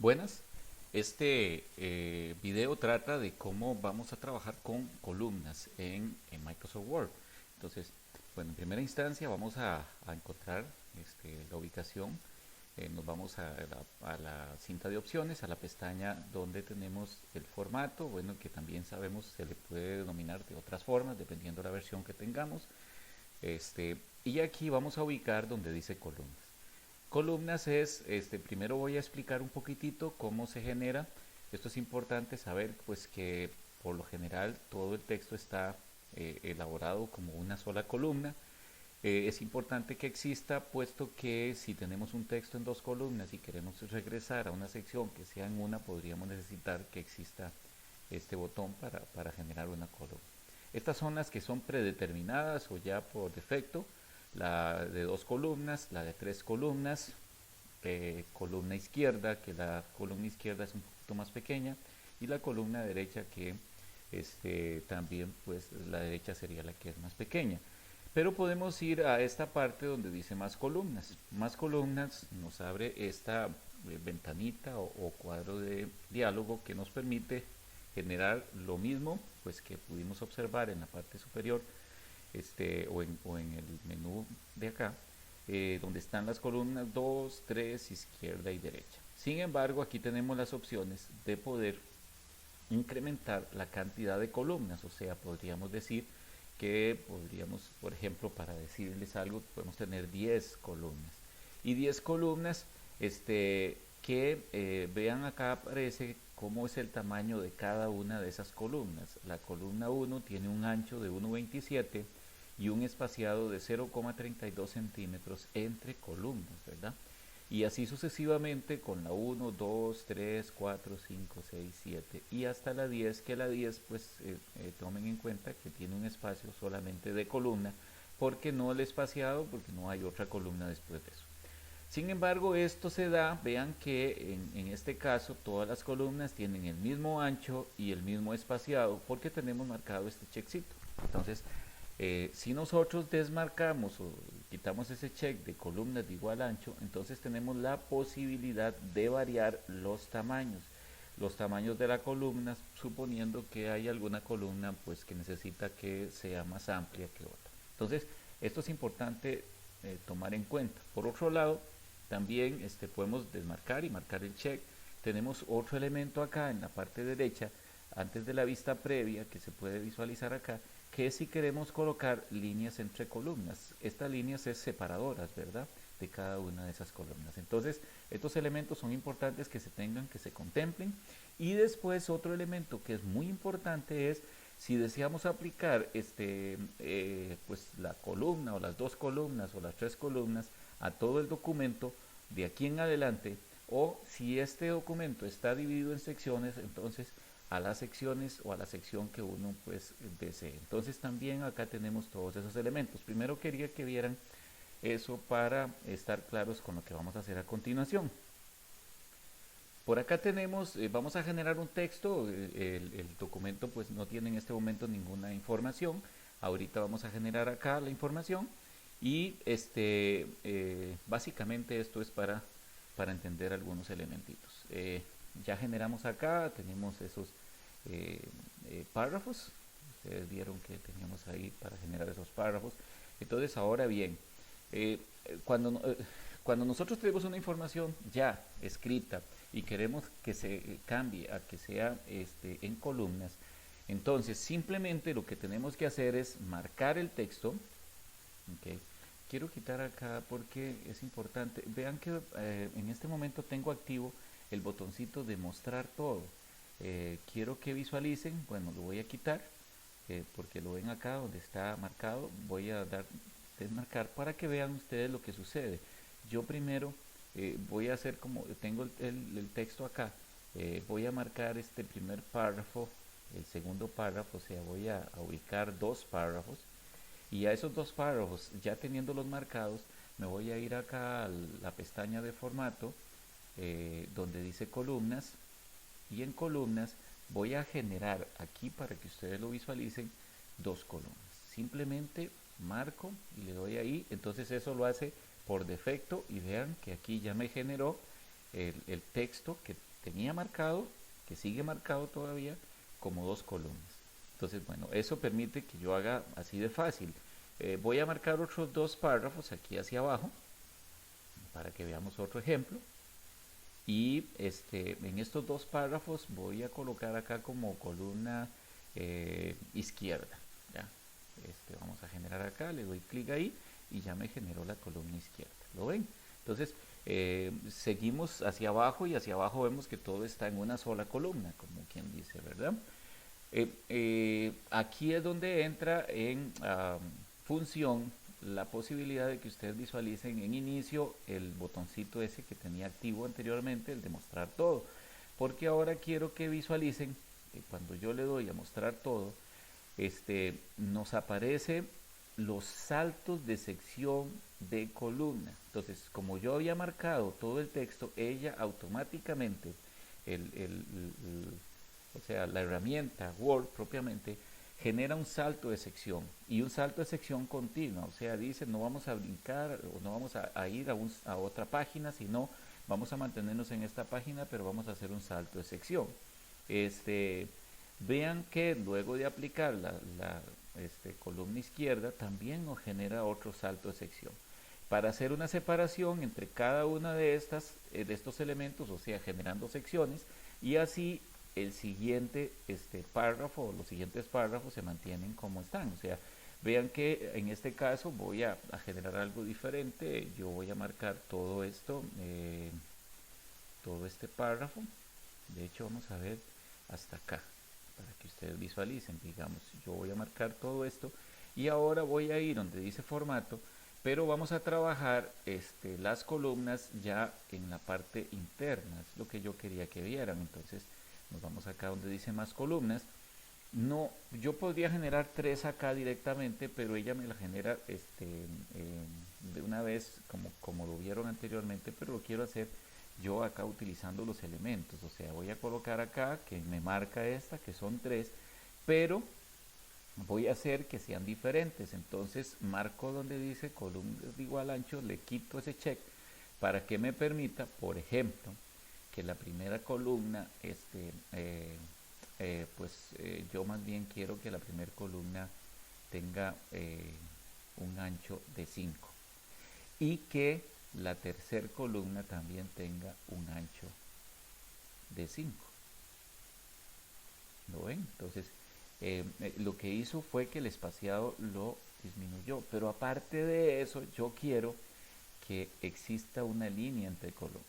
Buenas, este video trata de cómo vamos a trabajar con columnas en Microsoft Word. Entonces, bueno, en primera instancia vamos a encontrar la ubicación. Nos vamos a la cinta de opciones, a la pestaña donde tenemos el formato, bueno, que también sabemos se le puede denominar de otras formas dependiendo de la versión que tengamos. Y aquí vamos a ubicar donde dice columnas. Columnas es, primero voy a explicar un poquitito cómo se genera. Esto es importante saber, pues que por lo general todo el texto está elaborado como una sola columna. Es importante que exista, puesto que si tenemos un texto en dos columnas y queremos regresar a una sección que sea en una, podríamos necesitar que exista este botón para generar una columna. Estas son las que son predeterminadas o ya por defecto, la de dos columnas, la de tres columnas, columna izquierda, que la columna izquierda es un poquito más pequeña, y la columna derecha que también pues la derecha sería la que es más pequeña. Pero podemos ir a esta parte donde dice más columnas. Más columnas nos abre esta ventanita o cuadro de diálogo que nos permite generar lo mismo pues que pudimos observar en la parte superior o en el menú de acá, donde están las columnas 2, 3, izquierda y derecha. Sin embargo, aquí tenemos las opciones de poder incrementar la cantidad de columnas, o sea, podríamos decir que podríamos, por ejemplo, para decirles algo, podemos tener 10 columnas. Y 10 columnas, que vean acá aparece cómo es el tamaño de cada una de esas columnas. La columna 1 tiene un ancho de 1,27 y un espaciado de 0,32 centímetros entre columnas, ¿verdad? Y así sucesivamente con la 1, 2, 3, 4, 5, 6, 7 y hasta la 10, que la 10 pues tomen en cuenta que tiene un espacio solamente de columna, porque no el espaciado, porque no hay otra columna después de eso. Sin embargo, esto se da, vean que en este caso todas las columnas tienen el mismo ancho y el mismo espaciado porque tenemos marcado este checkcito. Entonces, si nosotros desmarcamos o quitamos ese check de columnas de igual ancho, entonces tenemos la posibilidad de variar los tamaños de la columna, suponiendo que hay alguna columna pues que necesita que sea más amplia que otra. Entonces, esto es importante tomar en cuenta. Por otro lado, también podemos desmarcar y marcar el check. Tenemos otro elemento acá en la parte derecha, antes de la vista previa, que se puede visualizar acá, que si queremos colocar líneas entre columnas. Estas líneas es separadoras, ¿verdad? De cada una de esas columnas. Entonces, estos elementos son importantes que se tengan, que se contemplen. Y después otro elemento que es muy importante es si deseamos aplicar pues la columna o las dos columnas o las tres columnas a todo el documento de aquí en adelante, o si este documento está dividido en secciones, entonces a las secciones o a la sección que uno pues desee. Entonces también acá tenemos todos esos elementos. Primero quería que vieran eso para estar claros con lo que vamos a hacer a continuación. Por acá tenemos, vamos a generar un texto, el documento pues no tiene en este momento ninguna información. Ahorita vamos a generar acá la información y básicamente esto es para entender algunos elementitos. Ya generamos acá, tenemos esos párrafos. Ustedes vieron que teníamos ahí para generar esos párrafos. Entonces ahora bien, eh, cuando, eh, cuando nosotros tenemos una información ya escrita y queremos que se cambie a que sea en columnas, entonces simplemente lo que tenemos que hacer es marcar el texto. Okay. Quiero quitar acá porque es importante. Vean que en este momento tengo activo el botoncito de mostrar todo. Quiero que visualicen, bueno, lo voy a quitar porque lo ven acá donde está marcado. Voy a dar desmarcar para que vean ustedes lo que sucede. Yo primero voy a hacer como tengo el texto acá. Voy a marcar este primer párrafo, el segundo párrafo, o sea, voy a ubicar dos párrafos y a esos dos párrafos, ya teniéndolos marcados, me voy a ir acá a la pestaña de formato, donde dice columnas, y en columnas voy a generar aquí para que ustedes lo visualicen dos columnas. Simplemente marco y le doy ahí, entonces eso lo hace por defecto y vean que aquí ya me generó el texto que tenía marcado, que sigue marcado todavía, como dos columnas. Entonces, bueno, eso permite que yo haga así de fácil. Voy a marcar otros dos párrafos aquí hacia abajo para que veamos otro ejemplo. Y en estos dos párrafos voy a colocar acá como columna izquierda. ¿Ya? Vamos a generar acá, le doy clic ahí y ya me generó la columna izquierda. ¿Lo ven? Entonces, seguimos hacia abajo y hacia abajo vemos que todo está en una sola columna, como quien dice, ¿verdad? Aquí es donde entra en función la posibilidad de que ustedes visualicen en inicio el botoncito ese que tenía activo anteriormente, el de mostrar todo, porque ahora quiero que visualicen que cuando yo le doy a mostrar todo, nos aparece los saltos de sección de columna. Entonces, como yo había marcado todo el texto, ella automáticamente, o sea, la herramienta Word propiamente, genera un salto de sección y un salto de sección continua, o sea, dice no vamos a brincar o no vamos a ir a otra página, sino vamos a mantenernos en esta página, pero vamos a hacer un salto de sección. Vean que luego de aplicar la columna izquierda también nos genera otro salto de sección para hacer una separación entre cada una de estos elementos, o sea, generando secciones, y así el siguiente párrafo o los siguientes párrafos se mantienen como están. O sea, vean que en este caso voy a generar algo diferente. Yo voy a marcar todo esto, todo este párrafo. De hecho, vamos a ver hasta acá para que ustedes visualicen. Digamos, yo voy a marcar todo esto y ahora voy a ir donde dice formato, pero vamos a trabajar las columnas ya en la parte interna. Es lo que yo quería que vieran. Entonces, nos vamos acá donde dice más columnas. No, yo podría generar 3 acá directamente, pero ella me la genera de una vez como lo vieron anteriormente, pero lo quiero hacer yo acá utilizando los elementos. O sea, voy a colocar acá que me marca esta, que son 3, pero voy a hacer que sean diferentes. Entonces marco donde dice columnas de igual ancho, le quito ese check para que me permita, por ejemplo, que la primera columna, yo más bien quiero que la primera columna tenga un ancho de 5 y que la tercera columna también tenga un ancho de 5. ¿Lo ven? Entonces, lo que hizo fue que el espaciado lo disminuyó, pero aparte de eso, yo quiero que exista una línea entre columnas.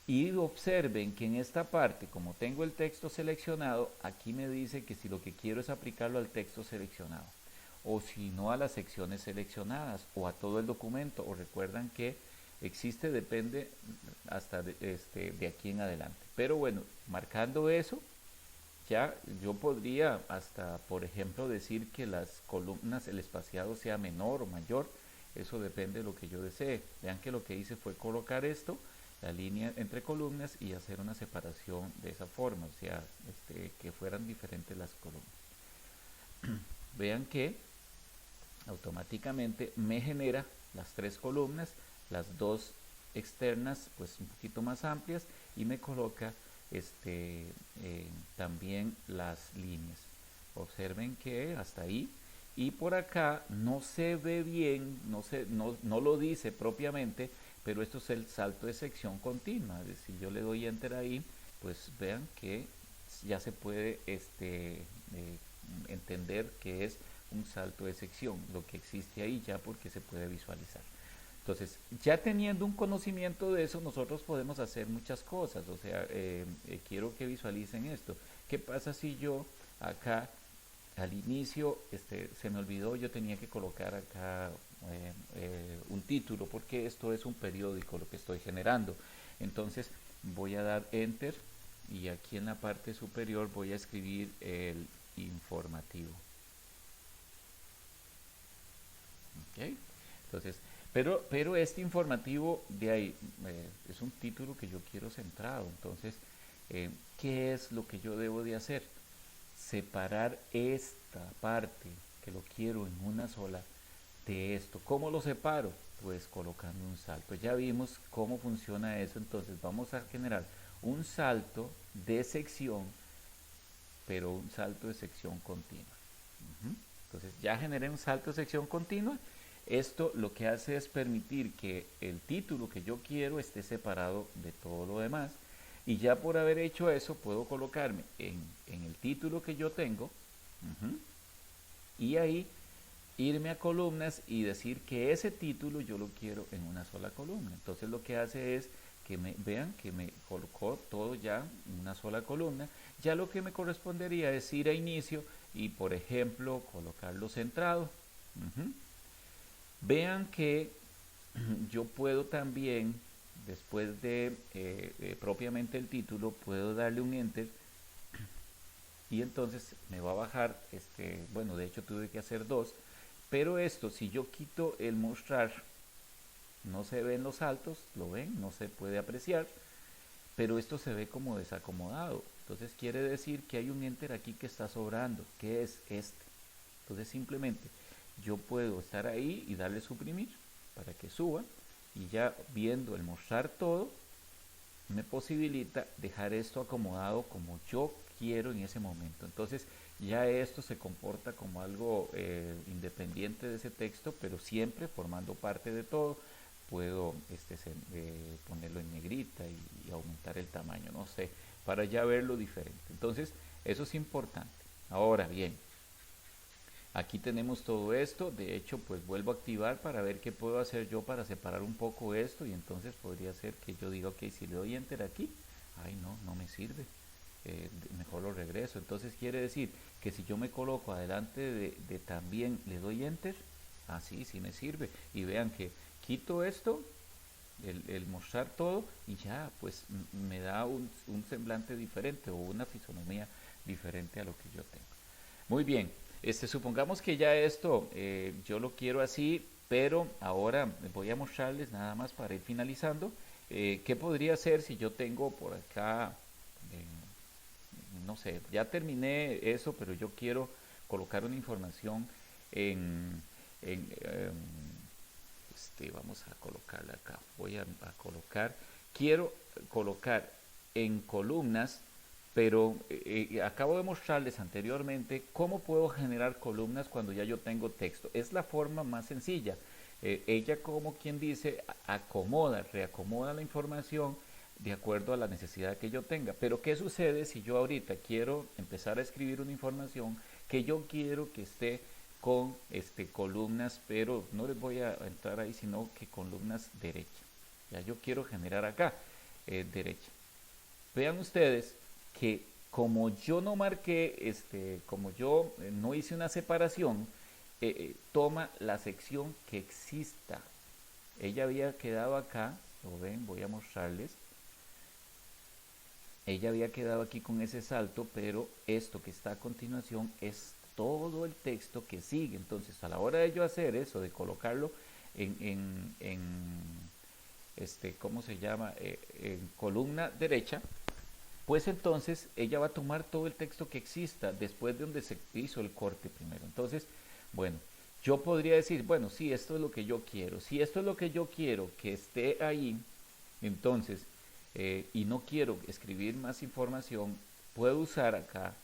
Y observen que en esta parte, como tengo el texto seleccionado, aquí me dice que si lo que quiero es aplicarlo al texto seleccionado, o si no a las secciones seleccionadas, o a todo el documento, o recuerdan que existe, depende hasta de aquí en adelante. Pero bueno, marcando eso, ya yo podría hasta, por ejemplo, decir que las columnas, el espaciado sea menor o mayor, eso depende de lo que yo desee. Vean que lo que hice fue colocar esto, la línea entre columnas, y hacer una separación de esa forma, o sea, que fueran diferentes las columnas. Vean que automáticamente me genera las 3 columnas, las 2 externas pues un poquito más amplias, y me coloca también las líneas. Observen que hasta ahí, y por acá no se ve bien, no lo dice propiamente, pero esto es el salto de sección continua. Es decir, yo le doy enter ahí, pues vean que ya se puede entender que es un salto de sección, lo que existe ahí ya, porque se puede visualizar. Entonces, ya teniendo un conocimiento de eso, nosotros podemos hacer muchas cosas. O sea, quiero que visualicen esto. ¿Qué pasa si yo acá al inicio se me olvidó, yo tenía que colocar acá un título, porque esto es un periódico lo que estoy generando? Entonces voy a dar enter y aquí en la parte superior voy a escribir el informativo. ¿Okay? Entonces, pero este informativo de ahí es un título que yo quiero centrado. Entonces, ¿qué es lo que yo debo de hacer? Separar esta parte, que lo quiero en una sola, de esto. ¿Cómo lo separo? Pues colocando un salto. Ya vimos cómo funciona eso, entonces vamos a generar un salto de sección, pero un salto de sección continua. Entonces ya generé un salto de sección continua. Esto lo que hace es permitir que el título que yo quiero esté separado de todo lo demás. Y ya por haber hecho eso, puedo colocarme en el título que yo tengo. Y ahí irme a columnas y decir que ese título yo lo quiero en una sola columna. Entonces lo que hace es que vean que me colocó todo ya en una sola columna. Ya lo que me correspondería es ir a inicio y, por ejemplo, colocarlo centrado. Vean que yo puedo también, después de propiamente el título, puedo darle un enter y entonces me va a bajar, bueno, de hecho tuve que hacer dos, pero esto, si yo quito el mostrar, no se ven los saltos, lo ven, no se puede apreciar, pero esto se ve como desacomodado. Entonces quiere decir que hay un enter aquí que está sobrando, que es este. Entonces simplemente yo puedo estar ahí y darle suprimir para que suba, y ya viendo el mostrar todo, me posibilita dejar esto acomodado como yo quiero en ese momento. Entonces ya esto se comporta como algo independiente de ese texto, pero siempre formando parte de todo. Puedo ponerlo en negrita y aumentar el tamaño, no sé, para ya verlo diferente. Entonces eso es importante. Ahora bien, aquí tenemos todo esto. De hecho, pues vuelvo a activar para ver qué puedo hacer yo para separar un poco esto, y entonces podría ser que yo diga, ok, si le doy enter aquí, ay no me sirve, mejor lo regreso. Entonces quiere decir que si yo me coloco adelante de también le doy enter, así sí me sirve. Y vean que quito esto, el mostrar todo, y ya pues me da un semblante diferente o una fisonomía diferente a lo que yo tengo. Muy bien, supongamos que ya esto yo lo quiero así, pero ahora voy a mostrarles nada más para ir finalizando qué podría hacer si yo tengo por acá, no sé, ya terminé eso, pero yo quiero colocar una información en vamos a colocarla acá, voy a colocar, quiero colocar en columnas, pero acabo de mostrarles anteriormente cómo puedo generar columnas cuando ya yo tengo texto. Es la forma más sencilla. Ella, como quien dice, acomoda, reacomoda la información de acuerdo a la necesidad que yo tenga. Pero ¿qué sucede si yo ahorita quiero empezar a escribir una información que yo quiero que esté con columnas, pero no les voy a entrar ahí, sino que columnas derecha? Ya yo quiero generar acá derecha. Vean ustedes que como yo no marqué, como yo no hice una separación, toma la sección que exista. Ella había quedado acá, lo ven, voy a mostrarles. Ella había quedado aquí con ese salto, pero esto que está a continuación es todo el texto que sigue. Entonces, a la hora de yo hacer eso, de colocarlo en ¿cómo se llama? En columna derecha, pues entonces ella va a tomar todo el texto que exista después de donde se hizo el corte primero. Entonces, bueno, yo podría decir, bueno, sí, esto es lo que yo quiero. Si esto es lo que yo quiero que esté ahí, entonces, y no quiero escribir más información, puedo usar acá,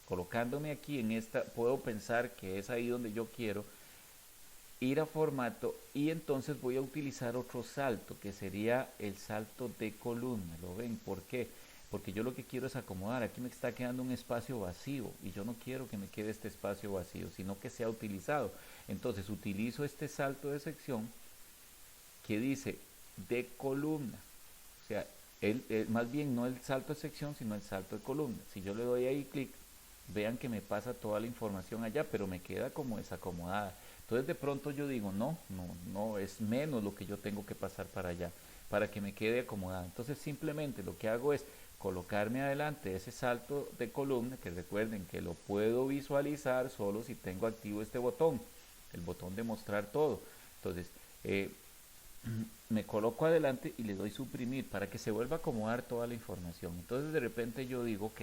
colocándome aquí en esta, puedo pensar que es ahí donde yo quiero, ir a formato, y entonces voy a utilizar otro salto, que sería el salto de columna. ¿Lo ven? ¿Por qué? Porque yo lo que quiero es acomodar. Aquí me está quedando un espacio vacío y yo no quiero que me quede este espacio vacío, sino que sea utilizado. Entonces utilizo este salto de sección que dice de columna. O sea, más bien no el salto de sección, sino el salto de columna. Si yo le doy ahí clic, vean que me pasa toda la información allá, pero me queda como desacomodada. Entonces de pronto yo digo, no, es menos lo que yo tengo que pasar para allá, para que me quede acomodada. Entonces simplemente lo que hago es colocarme adelante ese salto de columna, que recuerden que lo puedo visualizar solo si tengo activo este botón, el botón de mostrar todo. Entonces me coloco adelante y le doy suprimir para que se vuelva a acomodar toda la información. Entonces de repente yo digo, ok,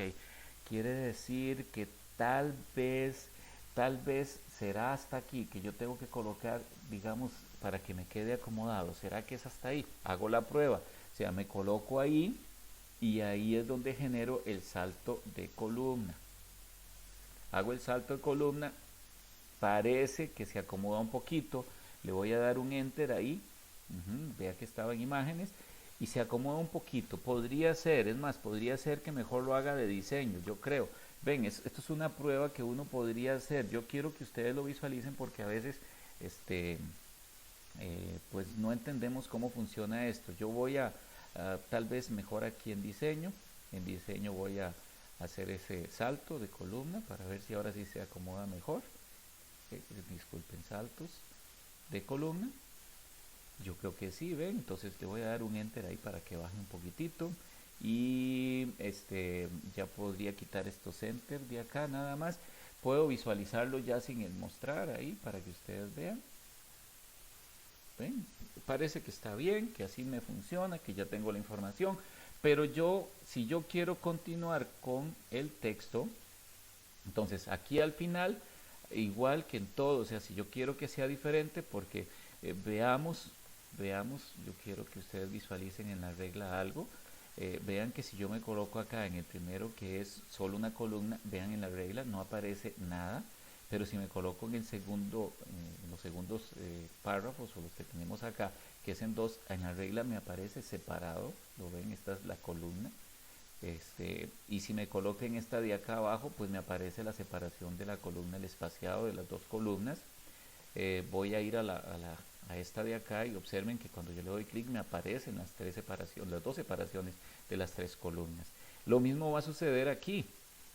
quiere decir que tal vez tal vez será hasta aquí que yo tengo que colocar, digamos, para que me quede acomodado. ¿Será que es hasta ahí? Hago la prueba. O sea, me coloco ahí y ahí es donde genero el salto de columna. Hago el salto de columna, parece que se acomoda un poquito, le voy a dar un enter ahí, vea que estaba en imágenes, y se acomoda un poquito. Podría ser, es más, podría ser que mejor lo haga de diseño, yo creo. Ven, esto es una prueba que uno podría hacer. Yo quiero que ustedes lo visualicen porque a veces pues no entendemos cómo funciona esto. Yo voy a tal vez mejor aquí en diseño voy a hacer ese salto de columna para ver si ahora sí se acomoda mejor. Disculpen, saltos de columna. Yo creo que sí, ven, entonces le voy a dar un enter ahí para que baje un poquitito y ya podría quitar estos enter de acá nada más. Puedo visualizarlo ya sin el mostrar ahí para que ustedes vean. ¿Ven? Parece que está bien, que así me funciona, que ya tengo la información, pero si yo quiero continuar con el texto, entonces aquí al final, igual que en todo, o sea, si yo quiero que sea diferente, porque veamos, yo quiero que ustedes visualicen en la regla algo. Vean que si yo me coloco acá en el primero, que es solo una columna, vean en la regla no aparece nada, pero si me coloco en el segundo, en los segundos párrafos o los que tenemos acá, que es en dos, en la regla me aparece separado. Lo ven, esta es la columna. Y si me coloco en esta de acá abajo, pues me aparece la separación de la columna, el espaciado de las dos columnas. Voy a ir a esta de acá y observen que cuando yo le doy clic me aparecen las dos separaciones de las tres columnas. Lo mismo va a suceder aquí,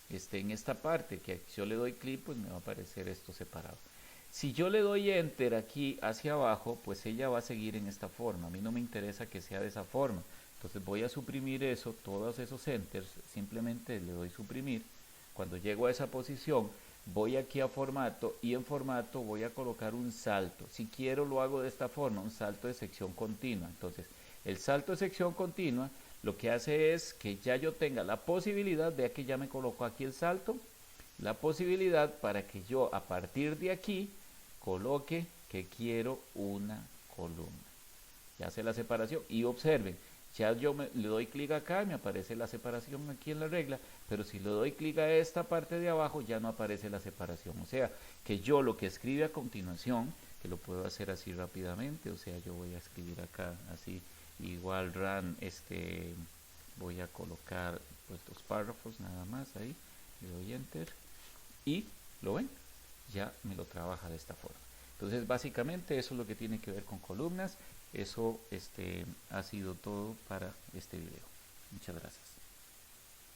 en esta parte, que si yo le doy clic, pues me va a aparecer esto separado. Si yo le doy enter aquí hacia abajo, pues ella va a seguir en esta forma. A mí no me interesa que sea de esa forma. Entonces voy a suprimir eso, todos esos enters, simplemente le doy suprimir. Cuando llego a esa posición, voy aquí a formato y en formato voy a colocar un salto. Si quiero lo hago de esta forma, un salto de sección continua. Entonces el salto de sección continua lo que hace es que ya yo tenga la posibilidad, vea que ya me coloco aquí el salto, la posibilidad para que yo a partir de aquí coloque que quiero una columna. Ya hace la separación y observen, ya le doy clic acá, me aparece la separación aquí en la regla, pero si le doy clic a esta parte de abajo ya no aparece la separación. O sea, que yo lo que escribe a continuación, que lo puedo hacer así rápidamente, o sea, yo voy a escribir acá así, igual run, voy a colocar pues dos párrafos nada más ahí, le doy enter y lo ven, ya me lo trabaja de esta forma. Entonces básicamente eso es lo que tiene que ver con columnas. Eso ha sido todo para este video. Muchas gracias.